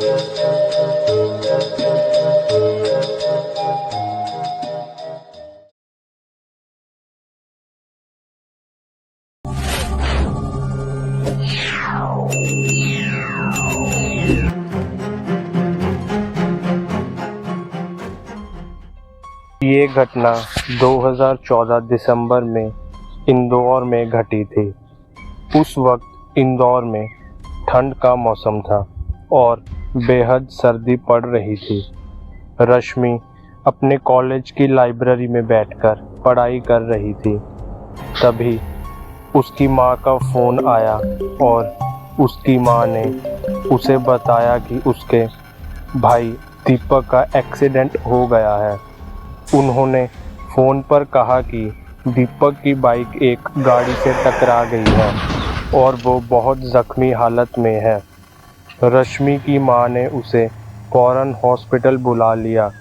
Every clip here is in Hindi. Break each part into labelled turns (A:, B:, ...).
A: ये घटना 2014 दिसंबर में इंदौर में घटी थी। उस वक्त इंदौर में ठंड का मौसम था और बेहद सर्दी पड़ रही थी। रश्मि अपने कॉलेज की लाइब्रेरी में बैठकर पढ़ाई कर रही थी। तभी उसकी माँ का फ़ोन आया और उसकी माँ ने उसे बताया कि उसके भाई दीपक का एक्सीडेंट हो गया है। उन्होंने फ़ोन पर कहा कि दीपक की बाइक एक गाड़ी से टकरा गई है और वो बहुत ज़ख्मी हालत में है। रश्मि की माँ ने उसे फ़ौरन हॉस्पिटल बुला लिया।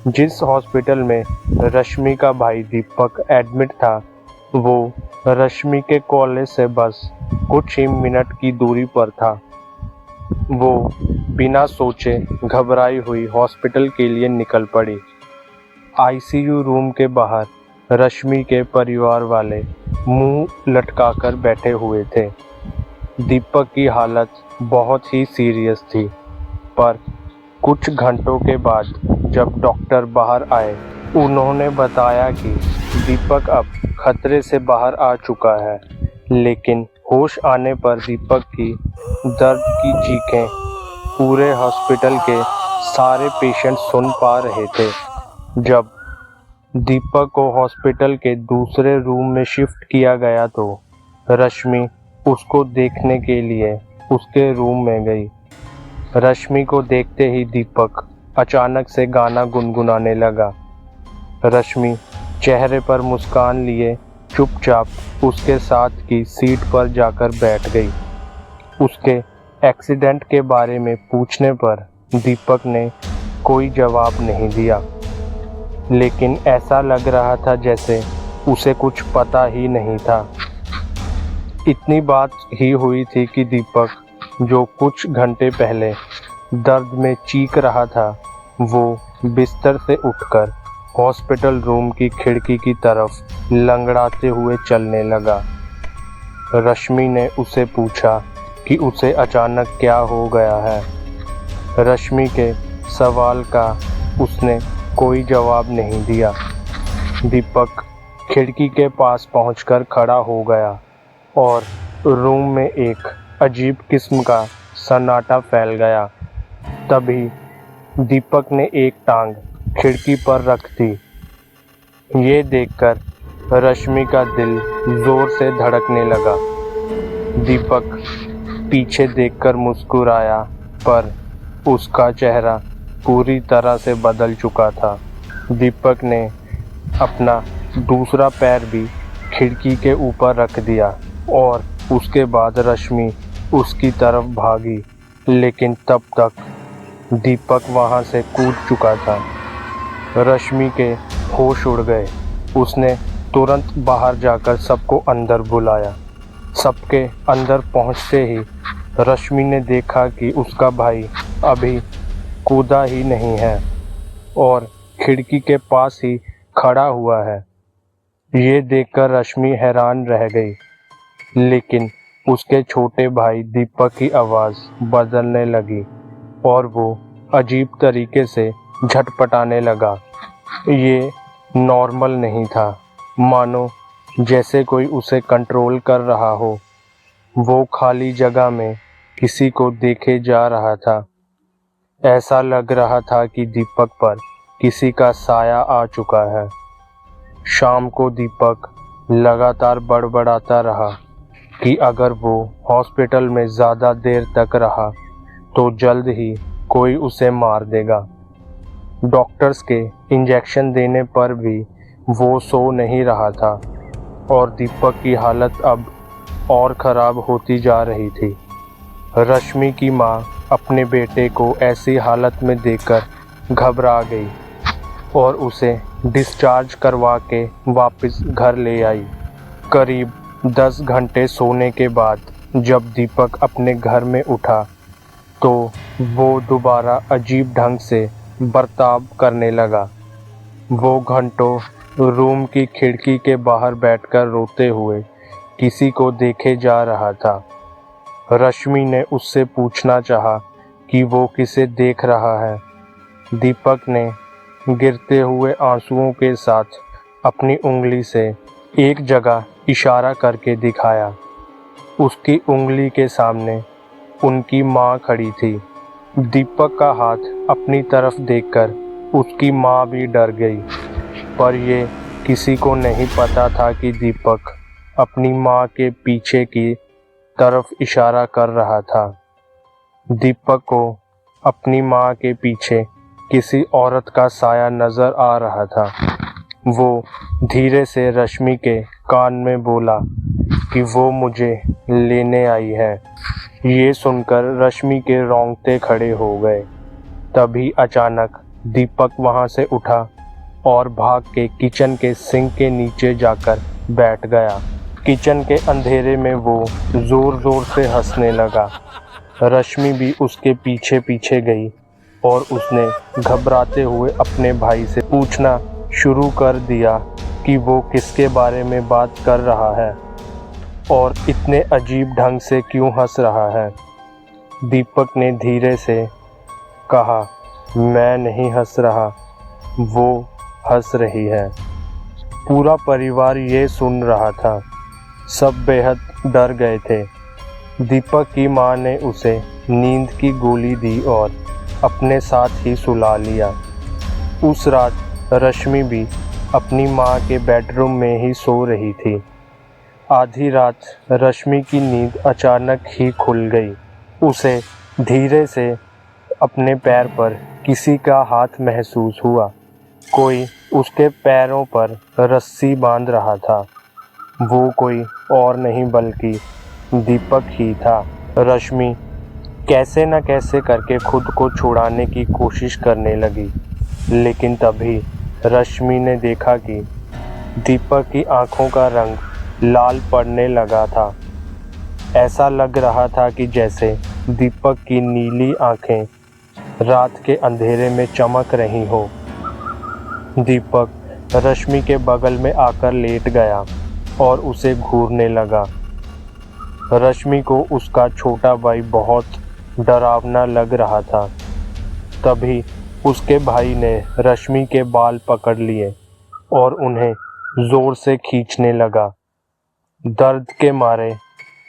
A: जिस हॉस्पिटल में रश्मि का भाई दीपक एडमिट था, वो रश्मि के कॉलेज से बस कुछ ही मिनट की दूरी पर था। वो बिना सोचे घबराई हुई हॉस्पिटल के लिए निकल पड़ी। आईसीयू रूम के बाहर रश्मि के परिवार वाले मुंह लटकाकर बैठे हुए थे। दीपक की हालत बहुत ही सीरियस थी, पर कुछ घंटों के बाद जब डॉक्टर बाहर आए, उन्होंने बताया कि दीपक अब खतरे से बाहर आ चुका है। लेकिन होश आने पर दीपक की दर्द की चीखें पूरे हॉस्पिटल के सारे पेशेंट सुन पा रहे थे। जब दीपक को हॉस्पिटल के दूसरे रूम में शिफ्ट किया गया तो रश्मि उसको देखने के लिए उसके रूम में गई। रश्मि को देखते ही दीपक अचानक से गाना गुनगुनाने लगा। रश्मि चेहरे पर मुस्कान लिए चुपचाप उसके साथ की सीट पर जाकर बैठ गई। उसके एक्सीडेंट के बारे में पूछने पर दीपक ने कोई जवाब नहीं दिया, लेकिन ऐसा लग रहा था जैसे उसे कुछ पता ही नहीं था। इतनी बात ही हुई थी कि दीपक, जो कुछ घंटे पहले दर्द में चीख रहा था, वो बिस्तर से उठकर हॉस्पिटल रूम की खिड़की की तरफ लंगड़ाते हुए चलने लगा। रश्मि ने उसे पूछा कि उसे अचानक क्या हो गया है। रश्मि के सवाल का उसने कोई जवाब नहीं दिया। दीपक खिड़की के पास पहुंचकर खड़ा हो गया और रूम में एक अजीब किस्म का सन्नाटा फैल गया। तभी दीपक ने एक टांग खिड़की पर रख दी। ये देखकर रश्मि का दिल जोर से धड़कने लगा। दीपक पीछे देखकर मुस्कुराया, पर उसका चेहरा पूरी तरह से बदल चुका था। दीपक ने अपना दूसरा पैर भी खिड़की के ऊपर रख दिया और उसके बाद रश्मि उसकी तरफ भागी, लेकिन तब तक दीपक वहां से कूद चुका था। रश्मि के होश उड़ गए। उसने तुरंत बाहर जाकर सबको अंदर बुलाया। सबके अंदर पहुंचते ही रश्मि ने देखा कि उसका भाई अभी कूदा ही नहीं है और खिड़की के पास ही खड़ा हुआ है। ये देखकर रश्मि हैरान रह गई, लेकिन उसके छोटे भाई दीपक की आवाज़ बदलने लगी और वो अजीब तरीके से झटपटाने लगा। ये नॉर्मल नहीं था, मानो जैसे कोई उसे कंट्रोल कर रहा हो। वो खाली जगह में किसी को देखे जा रहा था। ऐसा लग रहा था कि दीपक पर किसी का साया आ चुका है। शाम को दीपक लगातार बड़बड़ाता रहा कि अगर वो हॉस्पिटल में ज़्यादा देर तक रहा तो जल्द ही कोई उसे मार देगा। डॉक्टर्स के इंजेक्शन देने पर भी वो सो नहीं रहा था और दीपक की हालत अब और ख़राब होती जा रही थी। रश्मि की माँ अपने बेटे को ऐसी हालत में देखकर घबरा गई और उसे डिस्चार्ज करवा के वापस घर ले आई। करीब 10 घंटे सोने के बाद जब दीपक अपने घर में उठा तो वो दोबारा अजीब ढंग से बर्ताव करने लगा। वो घंटों रूम की खिड़की के बाहर बैठकर रोते हुए किसी को देखे जा रहा था। रश्मि ने उससे पूछना चाहा कि वो किसे देख रहा है। दीपक ने गिरते हुए आंसुओं के साथ अपनी उंगली से एक जगह इशारा करके दिखाया। उसकी उंगली के सामने उनकी माँ खड़ी थी। दीपक का हाथ अपनी तरफ देखकर उसकी माँ भी डर गई, पर ये किसी को नहीं पता था कि दीपक अपनी माँ के पीछे की तरफ इशारा कर रहा था। दीपक को अपनी माँ के पीछे किसी औरत का साया नजर आ रहा था। वो धीरे से रश्मि के कान में बोला कि वो मुझे लेने आई है। ये सुनकर रश्मि के रोंगटे खड़े हो गए। तभी अचानक दीपक वहां से उठा और भाग के किचन के सिंक के नीचे जाकर बैठ गया। किचन के अंधेरे में वो जोर जोर से हंसने लगा। रश्मि भी उसके पीछे पीछे गई और उसने घबराते हुए अपने भाई से पूछना शुरू कर दिया कि वो किसके बारे में बात कर रहा है और इतने अजीब ढंग से क्यों हंस रहा है। दीपक ने धीरे से कहा, मैं नहीं हंस रहा, वो हंस रही है। पूरा परिवार ये सुन रहा था। सब बेहद डर गए थे। दीपक की माँ ने उसे नींद की गोली दी और अपने साथ ही सुला लिया। उस रात रश्मि भी अपनी माँ के बेडरूम में ही सो रही थी। आधी रात रश्मि की नींद अचानक ही खुल गई। उसे धीरे से अपने पैर पर किसी का हाथ महसूस हुआ। कोई उसके पैरों पर रस्सी बांध रहा था। वो कोई और नहीं बल्कि दीपक ही था। रश्मि कैसे न कैसे करके खुद को छुड़ाने की कोशिश करने लगी, लेकिन तभी रश्मि ने देखा कि दीपक की आंखों का रंग लाल पड़ने लगा था। ऐसा लग रहा था कि जैसे दीपक की नीली आंखें रात के अंधेरे में चमक रही हो। दीपक रश्मि के बगल में आकर लेट गया और उसे घूरने लगा। रश्मि को उसका छोटा भाई बहुत डरावना लग रहा था। तभी उसके भाई ने रश्मि के बाल पकड़ लिए और उन्हें जोर से खींचने लगा। दर्द के मारे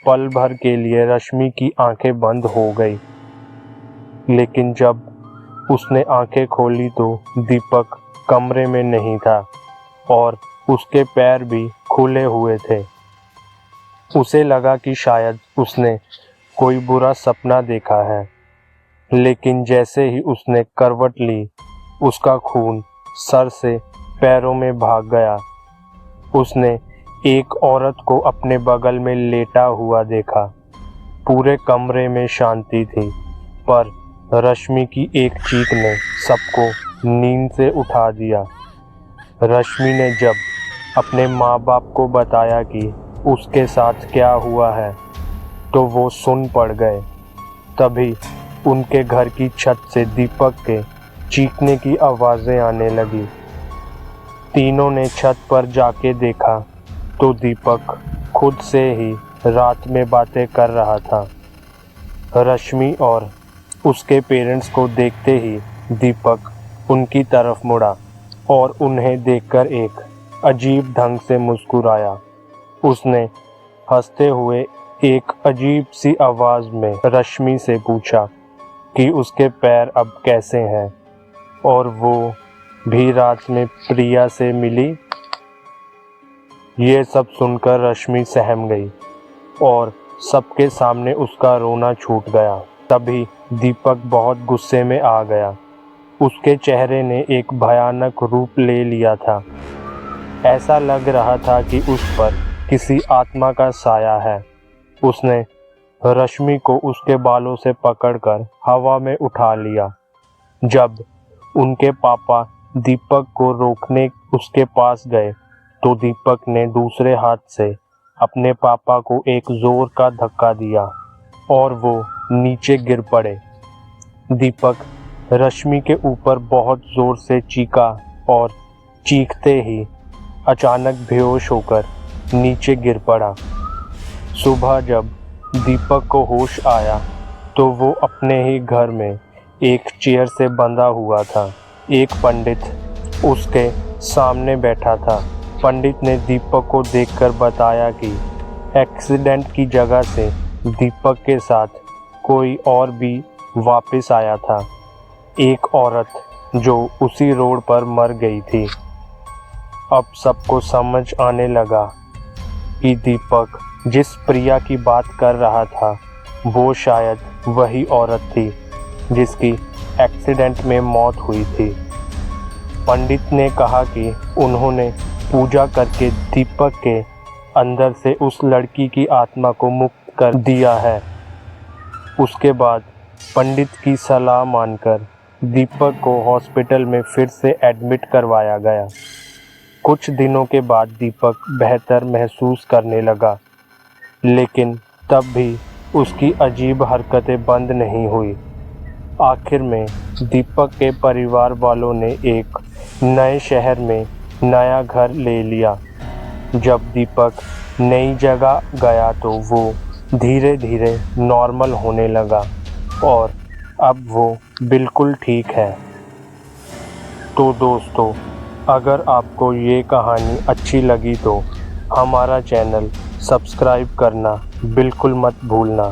A: पल भर के लिए रश्मि की आंखें बंद हो गई, लेकिन जब उसने आंखें खोली तो दीपक कमरे में नहीं था और उसके पैर भी खुले हुए थे। उसे लगा कि शायद उसने कोई बुरा सपना देखा है, लेकिन जैसे ही उसने करवट ली, उसका खून सर से पैरों में भाग गया। उसने एक औरत को अपने बगल में लेटा हुआ देखा। पूरे कमरे में शांति थी, पर रश्मि की एक चीख ने सबको नींद से उठा दिया। रश्मि ने जब अपने माँ बाप को बताया कि उसके साथ क्या हुआ है, तो वो सुन पड़ गए। तभी उनके घर की छत से दीपक के चीखने की आवाज़ें आने लगी। तीनों ने छत पर जाके देखा तो दीपक खुद से ही रात में बातें कर रहा था। रश्मि और उसके पेरेंट्स को देखते ही दीपक उनकी तरफ मुड़ा और उन्हें देखकर एक अजीब ढंग से मुस्कुराया। उसने हंसते हुए एक अजीब सी आवाज़ में रश्मि से पूछा कि उसके पैर अब कैसे हैं और वो भी रात में प्रिया से मिली। ये सब सुनकर रश्मि सहम गई और सबके सामने उसका रोना छूट गया। तभी दीपक बहुत गुस्से में आ गया। उसके चेहरे ने एक भयानक रूप ले लिया था। ऐसा लग रहा था कि उस पर किसी आत्मा का साया है। उसने रश्मि को उसके बालों से पकड़कर हवा में उठा लिया। जब उनके पापा दीपक को रोकने उसके पास गए तो दीपक ने दूसरे हाथ से अपने पापा को एक जोर का धक्का दिया और वो नीचे गिर पड़े। दीपक रश्मि के ऊपर बहुत जोर से चीखा और चीखते ही अचानक बेहोश होकर नीचे गिर पड़ा। सुबह जब दीपक को होश आया तो वो अपने ही घर में एक चेयर से बंधा हुआ था। एक पंडित उसके सामने बैठा था। पंडित ने दीपक को देखकर बताया कि एक्सीडेंट की जगह से दीपक के साथ कोई और भी वापस आया था, एक औरत जो उसी रोड पर मर गई थी। अब सबको समझ आने लगा कि दीपक जिस प्रिया की बात कर रहा था वो शायद वही औरत थी जिसकी एक्सीडेंट में मौत हुई थी। पंडित ने कहा कि उन्होंने पूजा करके दीपक के अंदर से उस लड़की की आत्मा को मुक्त कर दिया है। उसके बाद पंडित की सलाह मानकर दीपक को हॉस्पिटल में फिर से एडमिट करवाया गया। कुछ दिनों के बाद दीपक बेहतर महसूस करने लगा, लेकिन तब भी उसकी अजीब हरकतें बंद नहीं हुई। आखिर में दीपक के परिवार वालों ने एक नए शहर में नया घर ले लिया। जब दीपक नई जगह गया तो वो धीरे धीरे नॉर्मल होने लगा और अब वो बिल्कुल ठीक है। तो दोस्तों, अगर आपको ये कहानी अच्छी लगी तो हमारा चैनल सब्सक्राइब करना बिल्कुल मत भूलना।